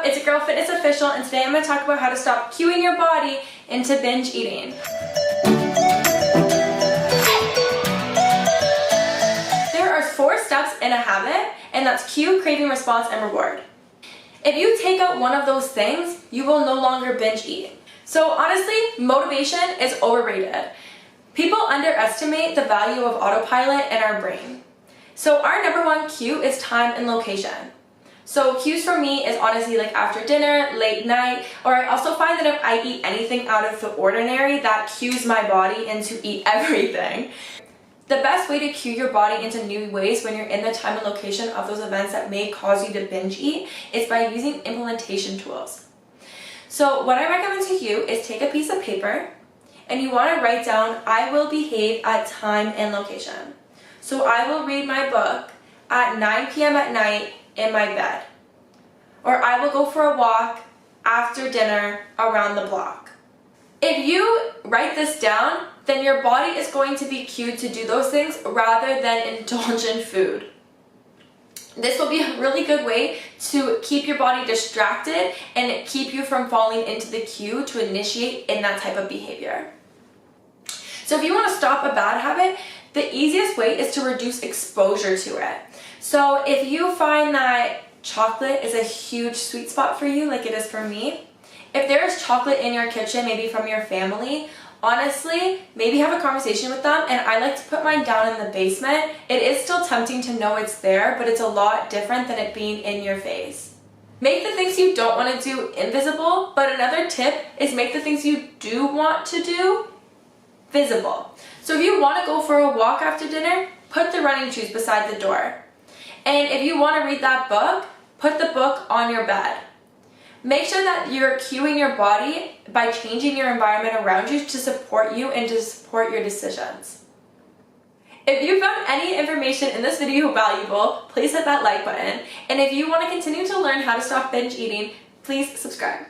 it's your girl Fitness Official, and today I'm going to talk about how to stop cueing your body into binge eating. There are 4 steps in a habit, and that's cue, craving, response, and reward. If you take out one of those things, you will no longer binge eat. So honestly, motivation is overrated. People underestimate the value of autopilot in our brain. So our number 1 cue is time and location. So cues for me is honestly like after dinner, late night, or I also find that if I eat anything out of the ordinary, that cues my body into eat everything. The best way to cue your body into new ways when you're in the time and location of those events that may cause you to binge eat is by using implementation tools. So what I recommend to you is take a piece of paper and you want to write down, I will behave at time and location. So I will read my book at 9 p.m. at night in my bed. Or I will go for a walk after dinner around the block. If you write this down, then your body is going to be cued to do those things rather than indulge in food. This will be a really good way to keep your body distracted and keep you from falling into the cue to initiate in that type of behavior. So if you want to stop a bad habit, the easiest way is to reduce exposure to it. So if you find that chocolate is a huge sweet spot for you, like it is for me, if there is chocolate in your kitchen, maybe from your family, honestly, maybe have a conversation with them, and I like to put mine down in the basement. It is still tempting to know it's there, but it's a lot different than it being in your face. Make the things you don't want to do invisible, but another tip is make the things you do want to do visible. So if you want to go for a walk after dinner, put the running shoes beside the door. And if you want to read that book, put the book on your bed. Make sure that you're cueing your body by changing your environment around you to support you and to support your decisions. If you found any information in this video valuable, please hit that like button. And if you want to continue to learn how to stop binge eating, please subscribe.